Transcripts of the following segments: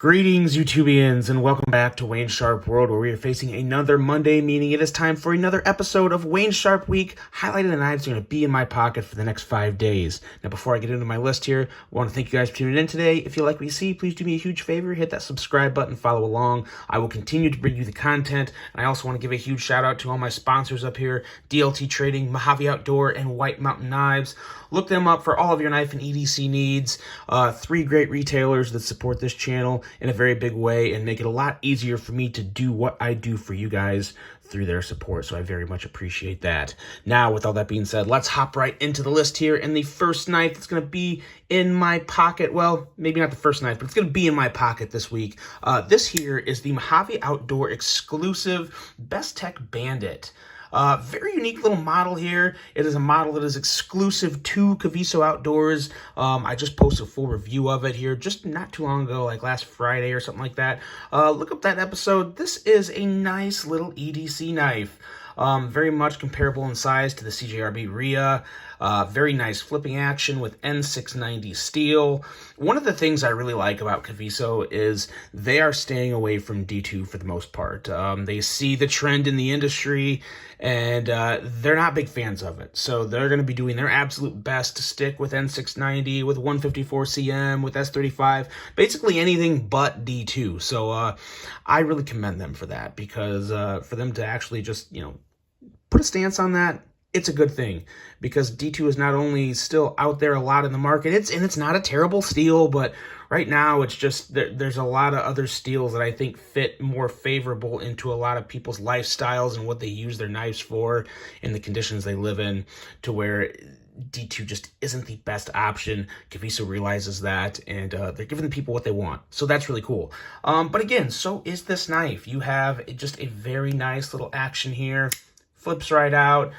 Greetings, YouTubians, and welcome back to Wayne Sharp World, where we are facing another Monday, meaning it is time for another episode of Wayne Sharp Week, highlighting the knives that are going to be in my pocket for the next 5 days. Now, before I get into my list here, I want to thank you guys for tuning in today. If you like what you see, please do me a huge favor, hit that subscribe button, follow along. I will continue to bring you the content, and I also want to give a huge shout out to all my sponsors up here, DLT Trading, Mojave Outdoor, and White Mountain Knives. Look them up for all of your knife and EDC needs. 3 great retailers that support this channel in a very big way and make it a lot easier for me to do what I do for you guys through their support. So I very much appreciate that. Now, with all that being said, let's hop right into the list here. And the first knife that's going to be in my pocket, well, maybe not the first knife, but it's going to be in my pocket this week. This here is the Mojave Outdoor exclusive Bestech Bandit. Very unique little model here. It is a model that is exclusive to Kaviso Outdoors. I just posted a full review of it here just not too long ago, like last Friday or something like that. Look up that episode. This is a nice little EDC knife. Very much comparable in size to the CJRB Rhea. Very nice flipping action with N690 steel. One of the things I really like about Kaviso is they are staying away from D2 for the most part. They see the trend in the industry, and they're not big fans of it. So they're going to be doing their absolute best to stick with N690, with 154 CM, with S35, basically anything but D2. So I really commend them for that, because for them to actually just, put a stance on that, it's a good thing, because D2 is not only still out there a lot in the market, it's not a terrible steel, but right now it's just there's a lot of other steels that I think fit more favorable into a lot of people's lifestyles and what they use their knives for and the conditions they live in, to where D2 just isn't the best option. Kaviso realizes that, and they're giving the people what they want. So that's really cool. But again, so is this knife. You have just a very nice little action here. Flips right out.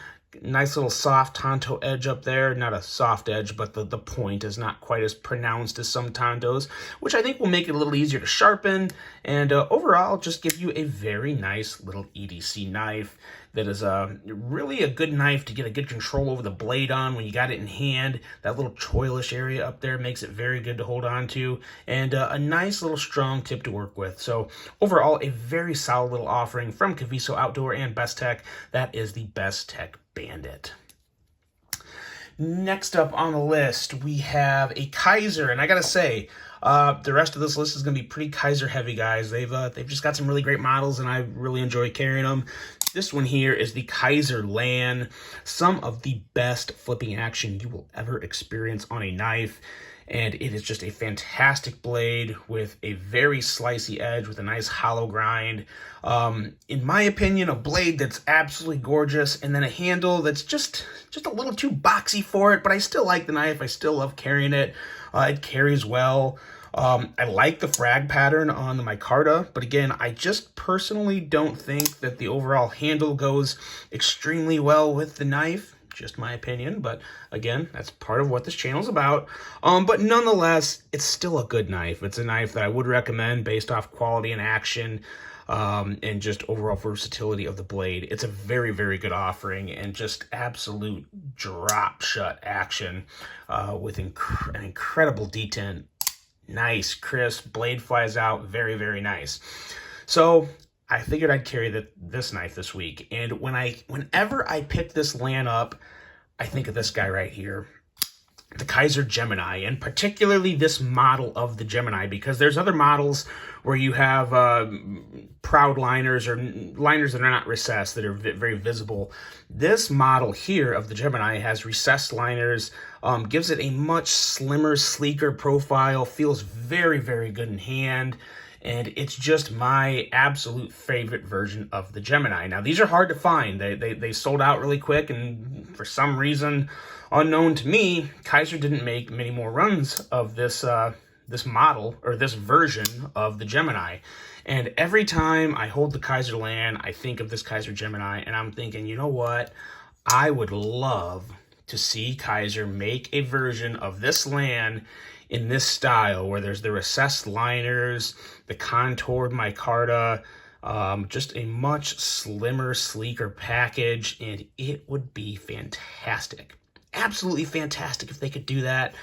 Nice little soft Tonto edge up there. Not a soft edge, but the point is not quite as pronounced as some Tontos, which I think will make it a little easier to sharpen, and overall just give you a very nice little EDC knife that is really a good knife to get a good control over the blade on when you got it in hand. That little choilish area up there makes it very good to hold on to, and a nice little strong tip to work with. So overall, a very solid little offering from Kaviso Outdoor and Bestech. That is the Bestech Bandit. Next up on the list, we have a Kizer, and I gotta say, the rest of this list is gonna be pretty Kizer heavy, guys. They've just got some really great models, and I really enjoy carrying them. This one here is the Kizer Lan, some of the best flipping action you will ever experience on a knife. And it is just a fantastic blade with a very slicey edge with a nice hollow grind. In my opinion, a blade that's absolutely gorgeous, and then a handle that's just a little too boxy for it, but I still like the knife. I still love carrying it. It carries well. I like the frag pattern on the micarta, but again, I just personally don't think that the overall handle goes extremely well with the knife. Just my opinion, but again, that's part of what this channel is about. But nonetheless, it's still a good knife. It's a knife that I would recommend based off quality and action, and just overall versatility of the blade. It's a very, very good offering, and just absolute drop shut action with an incredible detent. Nice, crisp, blade flies out, very, very nice. So I figured I'd carry this knife this week, and whenever I pick this Lan up, I think of this guy right here, the Kizer Gemini, and particularly this model of the Gemini, because there's other models where you have proud liners or liners that are not recessed, that are very visible. This model here of the Gemini has recessed liners, gives it a much slimmer, sleeker profile, feels very, very good in hand. And it's just my absolute favorite version of the Gemini. Now, these are hard to find. They sold out really quick, and for some reason unknown to me, Kizer didn't make many more runs of this model, or this version of the Gemini. And every time I hold the Kizer Land, I think of this Kizer Gemini, and I'm thinking, you know what? I would love to see Kizer make a version of this Land in this style, where there's the recessed liners, the contoured micarta, just a much slimmer, sleeker package, and it would be fantastic. Absolutely fantastic if they could do that.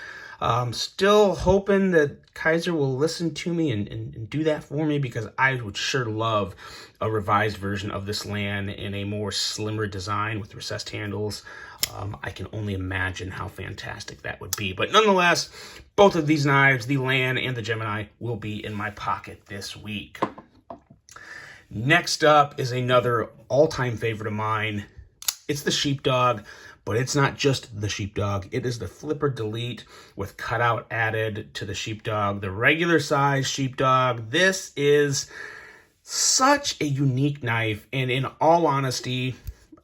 Still hoping that Kizer will listen to me and do that for me, because I would sure love a revised version of this Lan in a more slimmer design with recessed handles. I can only imagine how fantastic that would be. But nonetheless, both of these knives, the Lan and the Gemini, will be in my pocket this week. Next up is another all-time favorite of mine. It's the Sheepdog, but it's not just the Sheepdog. It is the Flipper Delete with cutout added to the Sheepdog, the regular size Sheepdog. This is such a unique knife, and in all honesty,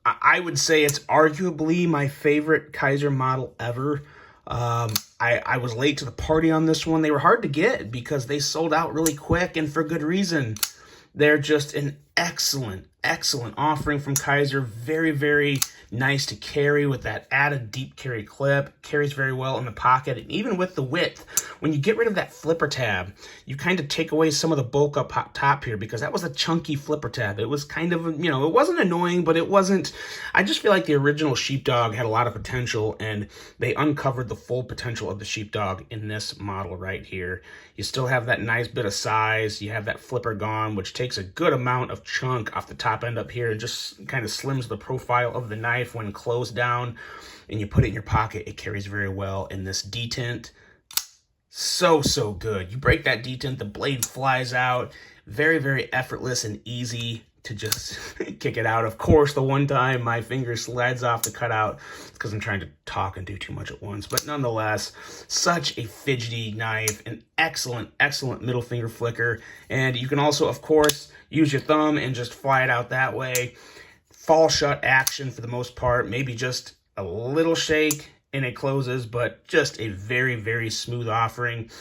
I would say it's arguably my favorite Kizer model ever. I was late to the party on this one. They were hard to get because they sold out really quick, and for good reason. They're just an excellent offering from Kizer. Very, very nice to carry with that added deep carry clip. Carries very well in the pocket, and even with the width. When you get rid of that flipper tab, you kind of take away some of the bulk up top here, because that was a chunky flipper tab. It was kind of, you know, it wasn't annoying, but it wasn't. I just feel like the original Sheepdog had a lot of potential, and they uncovered the full potential of the Sheepdog in this model right here. You still have that nice bit of size. You have that flipper gone, which takes a good amount of chunk off the top end up here and just kind of slims the profile of the knife when closed down, and you put it in your pocket. It carries very well in this detent. So good. You break that detent, the blade flies out. Very, very effortless and easy to just kick it out. Of course, the one time my finger slides off the cutout, it's because I'm trying to talk and do too much at once. But nonetheless, such a fidgety knife, an excellent middle finger flicker. And you can also, of course, use your thumb and just fly it out that way. Fall shut action for the most part, maybe just a little shake and it closes, but just a very, very smooth offering.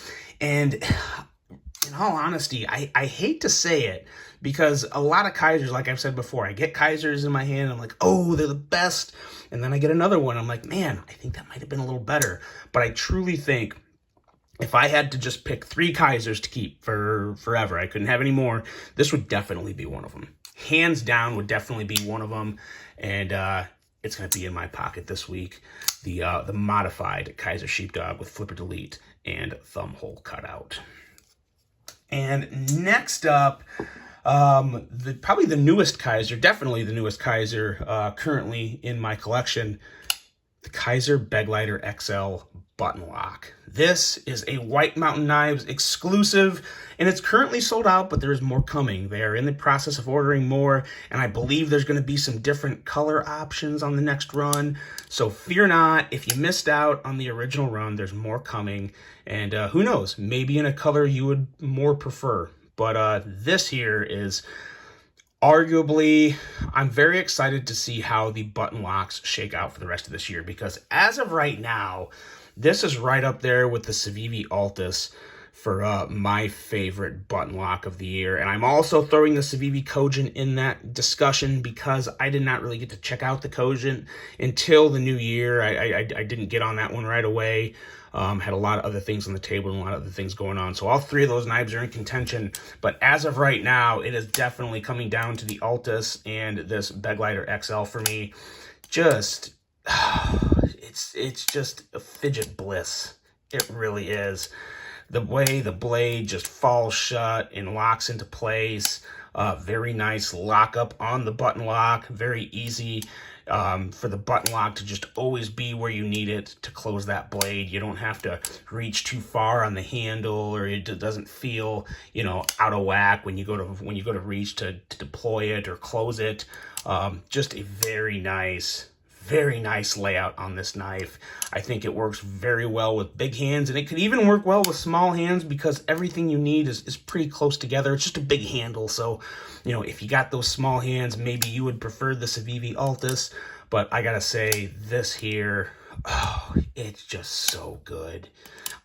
And in all honesty, I hate to say it, because a lot of Kizers, like I've said before, I get Kizers in my hand, I'm like, oh, they're the best. And then I get another one, I'm like, man, I think that might have been a little better. But I truly think if I had to just pick 3 Kizers to keep for forever, I couldn't have any more, this would definitely be one of them. Hands down would definitely be one of them. And it's going to be in my pocket this week. The modified Kizer Sheepdog with flipper delete and thumb hole cutout. And next up, probably the newest Kizer, definitely the newest Kizer currently in my collection, the Kizer Begleiter XL button lock. This is a White Mountain Knives exclusive, and it's currently sold out, but there is more coming. They are in the process of ordering more, and I believe there's going to be some different color options on the next run. So fear not, if you missed out on the original run, there's more coming, and who knows, maybe in a color you would more prefer. But this here is arguably, I'm very excited to see how the button locks shake out for the rest of this year, because as of right now, this is right up there with the Civivi Altus for my favorite button lock of the year. And I'm also throwing the Civivi Cogent in that discussion, because I did not really get to check out the Cogent until the new year. I didn't get on that one right away. Had a lot of other things on the table and a lot of other things going on. So all 3 of those knives are in contention. But as of right now, it is definitely coming down to the Altus and this Begleiter XL for me. Just, it's just a fidget bliss. It really is. The way the blade just falls shut and locks into place. Very nice lockup on the button lock. Very easy for the button lock to just always be where you need it to close that blade. You don't have to reach too far on the handle, or it doesn't feel, you know, out of whack when you go to reach to deploy it or close it. Just a very nice layout on this knife. I think it works very well with big hands, and it could even work well with small hands, because everything you need is pretty close together. It's just a big handle, so, you know, if you got those small hands, maybe you would prefer the Civivi Altus, but I gotta say, this here, oh, it's just so good.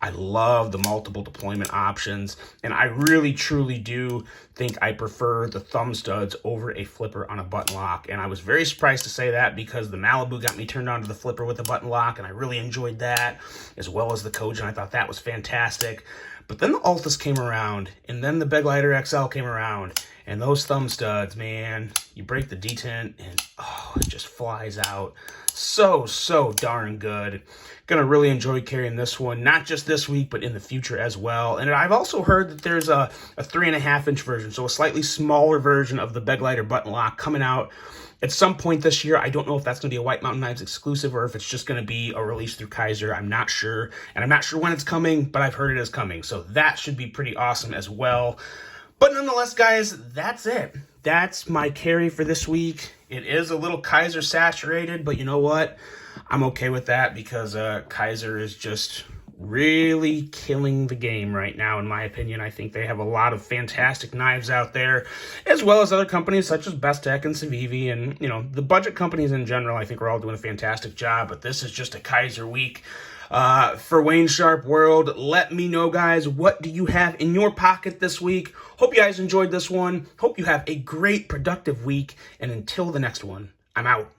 I love the multiple deployment options, and I really truly do think I prefer the thumb studs over a flipper on a button lock. And I was very surprised to say that, because the Malibu got me turned on to the flipper with the button lock, and I really enjoyed that, as well as the Cogent. I thought that was fantastic. But then the Altus came around, and then the Begleiter XL came around, and those thumb studs, man, you break the detent, and oh, it just flies out. So darn good. Gonna really enjoy carrying this one, not just this week, but in the future as well. And I've also heard that there's a 3.5-inch version, so a slightly smaller version of the Begleiter button lock coming out at some point this year. I don't know if that's going to be a White Mountain Knives exclusive or if it's just going to be a release through Kizer. I'm not sure, and I'm not sure when it's coming, but I've heard it is coming, so that should be pretty awesome as well. But nonetheless, guys, that's it. That's my carry for this week. It is a little Kizer saturated, but you know what? I'm okay with that because Kizer is just really killing the game right now, in my opinion. I think they have a lot of fantastic knives out there, as well as other companies such as Bestech and Civivi, and, you know, the budget companies in general. I think we're all doing a fantastic job, but this is just a Kizer week. For Wayne Sharp World, let me know, guys, what do you have in your pocket this week? Hope you guys enjoyed this one. Hope you have a great, productive week, and until the next one, I'm out.